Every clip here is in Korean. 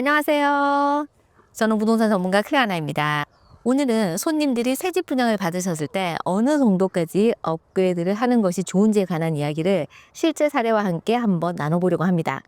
안녕하세요. 저는 부동산 전문가 클레아나입니다. 오늘은 손님들이 새집 분양을 받으셨을 때 어느 정도까지 업그레이드를 하는 것이 좋은지에 관한 이야기를 실제 사례와 함께 한번 나눠보려고 합니다.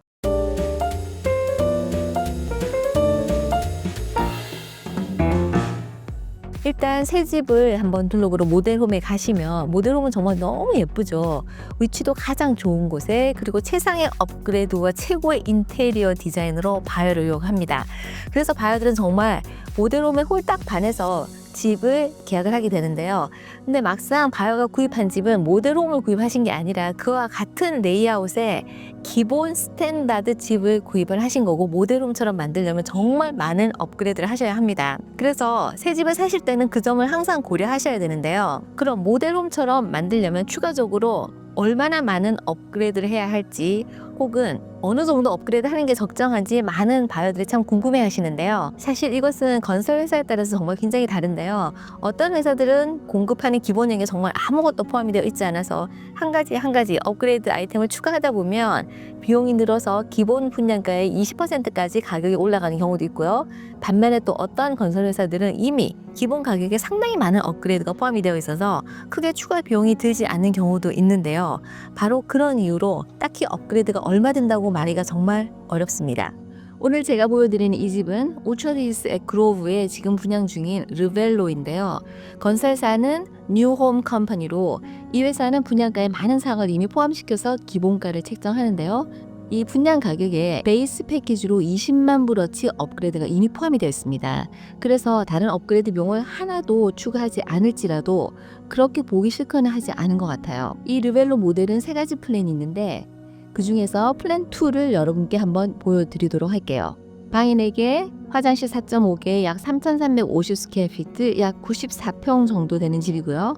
일단 새 집을 한번 둘러보러 모델홈에 가시면 모델홈은 정말 너무 예쁘죠. 위치도 가장 좋은 곳에, 그리고 최상의 업그레이드와 최고의 인테리어 디자인으로 바이어를 유혹합니다. 그래서 바이어들은 정말 모델홈에 홀딱 반해서 집을 계약을 하게 되는데요. 근데 막상 바이어가 구입한 집은 모델홈을 구입하신 게 아니라 그와 같은 레이아웃의 기본 스탠다드 집을 구입을 하신 거고, 모델홈처럼 만들려면 정말 많은 업그레이드를 하셔야 합니다. 그래서 새 집을 사실 때는 그 점을 항상 고려하셔야 되는데요. 그럼 모델홈처럼 만들려면 추가적으로 얼마나 많은 업그레이드를 해야 할지, 혹은 어느 정도 업그레이드 하는 게 적정한지 많은 바이어들이 참 궁금해 하시는데요. 사실 이것은 건설 회사에 따라서 정말 굉장히 다른데요. 어떤 회사들은 공급하는 기본형에 정말 아무것도 포함이 되어 있지 않아서 한 가지 업그레이드 아이템을 추가하다 보면 비용이 늘어서 기본 분양가의 20%까지 가격이 올라가는 경우도 있고요. 반면에 또 어떤 건설 회사들은 이미 기본 가격에 상당히 많은 업그레이드가 포함이 되어 있어서 크게 추가 비용이 들지 않는 경우도 있는데요. 바로 그런 이유로 딱히 업그레이드가 얼마 든다고 말하기가 정말 어렵습니다. 오늘 제가 보여드리는 이 집은 오처리스 앳 그로브에 지금 분양 중인 르벨로인데요. 건설사는 뉴홈 컴퍼니로, 이 회사는 분양가에 많은 사항을 이미 포함시켜서 기본가를 책정하는데요. 이 분양 가격에 베이스 패키지로 20만 불어치 업그레이드가 이미 포함이 되어 있습니다. 그래서 다른 업그레이드 비용을 하나도 추가하지 않을지라도 그렇게 보기 싫거나 하지 않은 것 같아요. 이 르벨로 모델은 세 가지 플랜이 있는데 그 중에서 플랜 2를 여러분께 한번 보여드리도록 할게요. 방이 4개, 화장실 4.5개, 약 3,350 스퀘어피트, 약 94평 정도 되는 집이고요.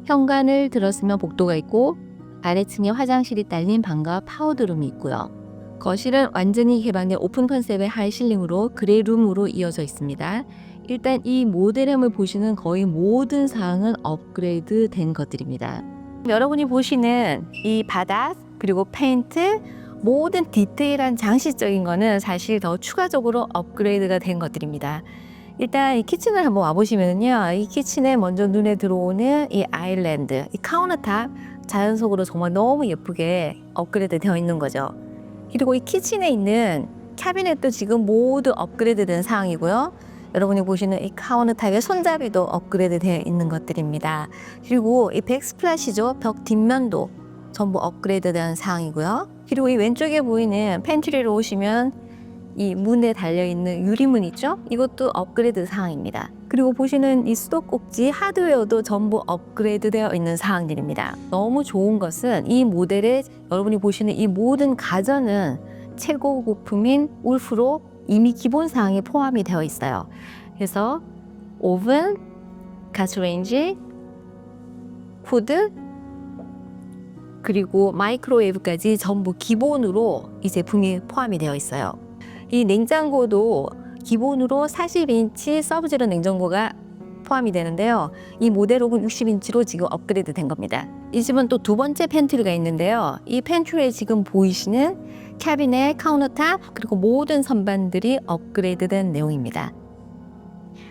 현관을 들었으면 복도가 있고 아래층에 화장실이 딸린 방과 파우더룸이 있고요. 거실은 완전히 개방된 오픈 컨셉의 하이실링으로 그레이룸으로 이어져 있습니다. 일단 이 모델홈을 보시는 거의 모든 사항은 업그레이드 된 것들입니다. 여러분이 보시는 이 바닥, 그리고 페인트, 모든 디테일한 장식적인 거는 사실 더 추가적으로 업그레이드가 된 것들입니다. 일단 이 키친을 한번 와보시면요, 이 키친에 먼저 눈에 들어오는 이 아일랜드, 이 카운터탑 자연 속으로 정말 너무 예쁘게 업그레이드 되어 있는 거죠. 그리고 이 키친에 있는 캐비넷도 지금 모두 업그레이드 된 상황이고요. 여러분이 보시는 이 카운터탑의 손잡이도 업그레이드 되어 있는 것들입니다. 그리고 이 백스플래시죠, 벽 뒷면도 전부 업그레이드 된 상황이고요. 그리고 이 왼쪽에 보이는 팬트리로 오시면 이 문에 달려있는 유리문 있죠? 이것도 업그레이드 사항입니다. 그리고 보시는 이 수도꼭지 하드웨어도 전부 업그레이드 되어 있는 사항들입니다. 너무 좋은 것은 이 모델에 여러분이 보시는 이 모든 가전은 최고 부품인 울프로 이미 기본 사항이 포함이 되어 있어요. 그래서 오븐, 가스레인지, 후드, 그리고 마이크로웨이브까지 전부 기본으로 이 제품이 포함이 되어 있어요. 이 냉장고도 기본으로 40인치 서브제로 냉장고가 포함이 되는데요. 이 모델홈은 60인치로 지금 업그레이드 된 겁니다. 이 집은 또 두 번째 팬트리가 있는데요. 이 팬트리에 지금 보이시는 캐비넷, 카운터탑, 그리고 모든 선반들이 업그레이드 된 내용입니다.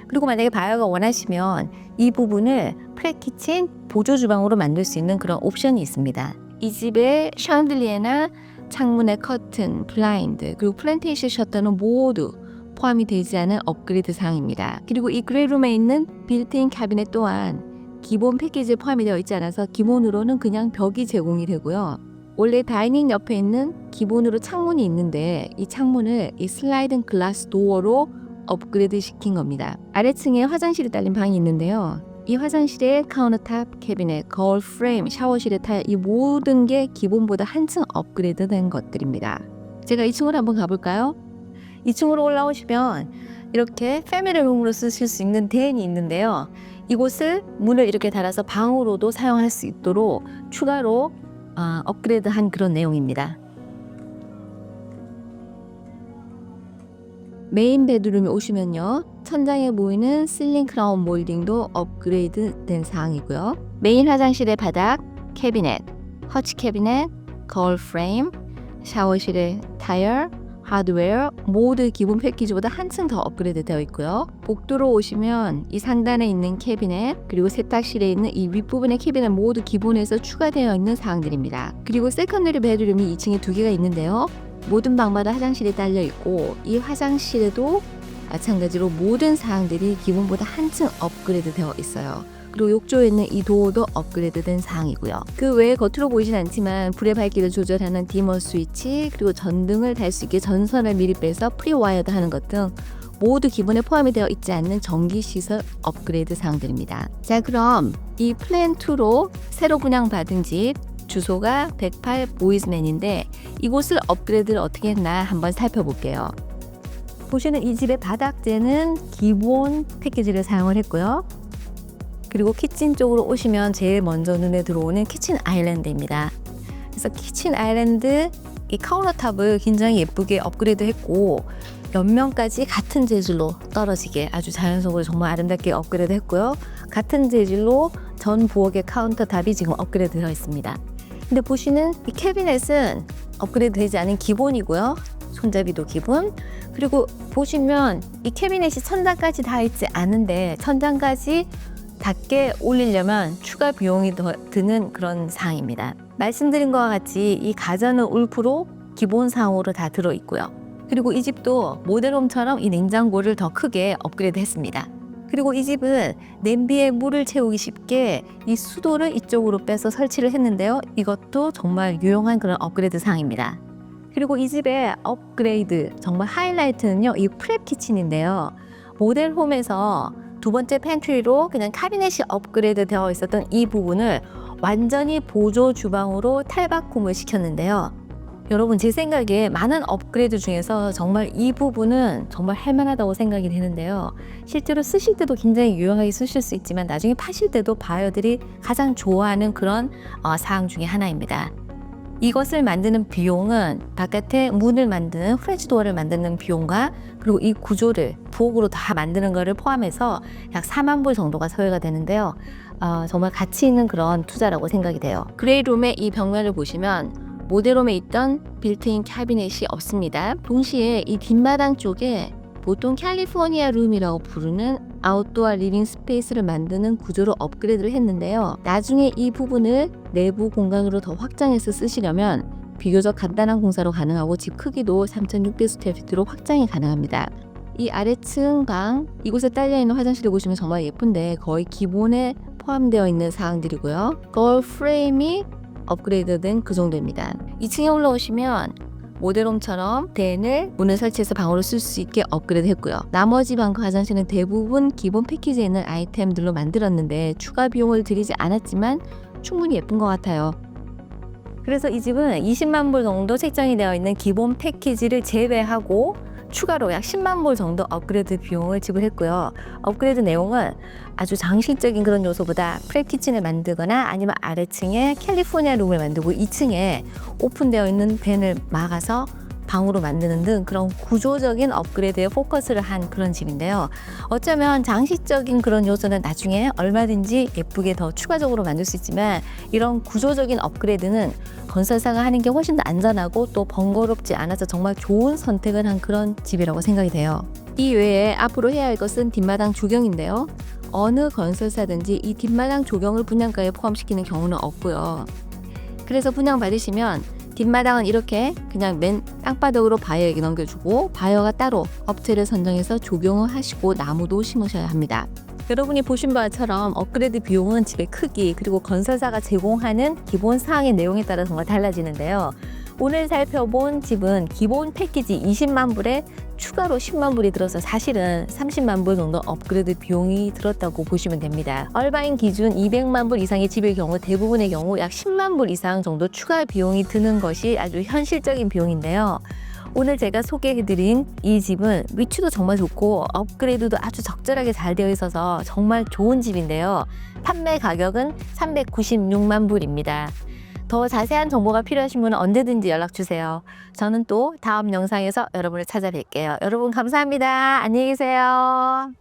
그리고 만약에 바이어가 원하시면 이 부분을 프레키친 보조 주방으로 만들 수 있는 그런 옵션이 있습니다. 이 집의 샹들리에나 창문의 커튼, 블라인드, 그리고 플랜테이션 셔터는 모두 포함이 되지 않은 업그레이드 사항입니다. 그리고 이 그레이룸에 있는 빌트인 캐비넷 또한 기본 패키지에 포함이 되어 있지 않아서 기본으로는 그냥 벽이 제공이 되고요. 원래 다이닝 옆에 있는 기본으로 창문이 있는데 이 창문을 이 슬라이딩 글라스 도어로 업그레이드 시킨 겁니다. 아래층에 화장실이 딸린 방이 있는데요. 이 화장실에 카운터탑, 캐비넷, 거울 프레임, 샤워실의 타일, 이 모든 게 기본보다 한층 업그레이드 된 것들입니다. 제가 2층으로 한번 가볼까요? 2층으로 올라오시면 이렇게 패밀리룸으로 쓰실 수 있는 대인이 있는데요. 이곳을 문을 이렇게 달아서 방으로도 사용할 수 있도록 추가로 업그레이드한 그런 내용입니다. 메인 베드룸에 오시면요, 천장에 보이는 실링 크라운 몰딩도 업그레이드 된 사항이고요. 메인 화장실의 바닥, 캐비넷, 허치 캐비넷, 거울 프레임, 샤워실의 타일, 하드웨어 모두 기본 패키지보다 한층 더 업그레이드 되어 있고요. 복도로 오시면 이 상단에 있는 캐비넷 그리고 세탁실에 있는 이 윗부분의 캐비넷 모두 기본에서 추가되어 있는 사항들입니다. 그리고 세컨더리 베드룸이 2층에 2개가 있는데요. 모든 방마다 화장실이 딸려 있고 이 화장실에도 마찬가지로 모든 사항들이 기본보다 한층 업그레이드 되어 있어요. 그리고 욕조에 있는 이 도어도 업그레이드된 사항이고요. 그 외에 겉으로 보이진 않지만 불의 밝기를 조절하는 디머 스위치 그리고 전등을 달 수 있게 전선을 미리 빼서 프리와이어드 하는 것 등 모두 기본에 포함이 되어 있지 않는 전기시설 업그레이드 사항들입니다. 자, 그럼 이 플랜2로 새로 분양받은 집 주소가 108 보이즈맨인데 이곳을 업그레이드를 어떻게 했나 한번 살펴볼게요. 보시는 이 집의 바닥재는 기본 패키지를 사용을 했고요. 그리고 키친 쪽으로 오시면 제일 먼저 눈에 들어오는 키친 아일랜드입니다. 그래서 키친 아일랜드 이 카운터탑을 굉장히 예쁘게 업그레이드 했고 옆면까지 같은 재질로 떨어지게 아주 자연스럽고 정말 아름답게 업그레이드 했고요. 같은 재질로 전 부엌의 카운터탑이 지금 업그레이드 되어 있습니다. 근데 보시는 이 캐비넷은 업그레이드 되지 않은 기본이고요. 손잡이도 기본. 그리고 보시면 이 캐비넷이 천장까지 다 있지 않은데 천장까지 닿게 올리려면 추가 비용이 더 드는 그런 사항입니다. 말씀드린 것과 같이 이 가전은 울프로 기본 사항으로 다 들어있고요. 그리고 이 집도 모델홈처럼 이 냉장고를 더 크게 업그레이드 했습니다. 그리고 이 집은 냄비에 물을 채우기 쉽게 이 수도를 이쪽으로 빼서 설치를 했는데요. 이것도 정말 유용한 그런 업그레이드 사항입니다. 그리고 이 집의 업그레이드 정말 하이라이트는요. 이 프랩 키친인데요. 모델홈에서 두 번째 팬트리로 그냥 카비넷이 업그레이드 되어 있었던 이 부분을 완전히 보조 주방으로 탈바꿈을 시켰는데요. 여러분 제 생각에 많은 업그레이드 중에서 정말 이 부분은 정말 할만하다고 생각이 되는데요. 실제로 쓰실 때도 굉장히 유용하게 쓰실 수 있지만 나중에 파실 때도 바이어들이 가장 좋아하는 그런 사항 중에 하나입니다. 이것을 만드는 비용은 바깥에 문을 만드는 프렌치 도어를 만드는 비용과 그리고 이 구조를 부엌으로 다 만드는 것을 포함해서 약 4만 불 정도가 소요가 되는데요. 정말 가치 있는 그런 투자라고 생각이 돼요. 그레이룸의 이 벽면을 보시면 모델홈에 있던 빌트인 캐비넷이 없습니다. 동시에 이 뒷마당 쪽에 보통 캘리포니아 룸이라고 부르는 아웃도어 리빙 스페이스를 만드는 구조로 업그레이드를 했는데요. 나중에 이 부분을 내부 공간으로 더 확장해서 쓰시려면 비교적 간단한 공사로 가능하고 집 크기도 3,600스퀘어피트로 확장이 가능합니다. 이 아래층 방, 이곳에 딸려있는 화장실을 보시면 정말 예쁜데 거의 기본에 포함되어 있는 사항들이고요. 거울 프레임이 업그레이드된 그 정도입니다. 2층에 올라오시면 모델홈처럼 대인을 문을 설치해서 방으로 쓸 수 있게 업그레이드 했고요. 나머지 방과 화장실은 대부분 기본 패키지에 있는 아이템들로 만들었는데 추가 비용을 들이지 않았지만 충분히 예쁜 것 같아요. 그래서 이 집은 20만 불 정도 책정이 되어 있는 기본 패키지를 제외하고 추가로 약 10만 불 정도 업그레이드 비용을 지불했고요. 업그레이드 내용은 아주 장식적인 그런 요소보다 프랩 키친을 만들거나 아니면 아래층에 캘리포니아 룸을 만들고 2층에 오픈되어 있는 벤을 막아서 방으로 만드는 등 그런 구조적인 업그레이드에 포커스를 한 그런 집인데요. 어쩌면 장식적인 그런 요소는 나중에 얼마든지 예쁘게 더 추가적으로 만들 수 있지만 이런 구조적인 업그레이드는 건설사가 하는 게 훨씬 더 안전하고 또 번거롭지 않아서 정말 좋은 선택을 한 그런 집이라고 생각이 돼요. 이 외에 앞으로 해야 할 것은 뒷마당 조경인데요. 어느 건설사든지 이 뒷마당 조경을 분양가에 포함시키는 경우는 없고요. 그래서 분양받으시면 뒷마당은 이렇게 그냥 맨 땅바닥으로 바이어에게 넘겨주고 바이어가 따로 업체를 선정해서 조경을 하시고 나무도 심으셔야 합니다. 여러분이 보신 바처럼 업그레이드 비용은 집의 크기 그리고 건설사가 제공하는 기본 사항의 내용에 따라 정말 달라지는데요. 오늘 살펴본 집은 기본 패키지 20만 불에 추가로 10만 불이 들어서 사실은 30만 불 정도 업그레이드 비용이 들었다고 보시면 됩니다. 얼바인 기준 200만 불 이상의 집의 경우 대부분의 경우 약 10만 불 이상 정도 추가 비용이 드는 것이 아주 현실적인 비용인데요. 오늘 제가 소개해드린 이 집은 위치도 정말 좋고 업그레이드도 아주 적절하게 잘 되어 있어서 정말 좋은 집인데요. 판매 가격은 396만 불입니다. 더 자세한 정보가 필요하신 분은 언제든지 연락주세요. 저는 또 다음 영상에서 여러분을 찾아뵐게요. 여러분 감사합니다. 안녕히 계세요.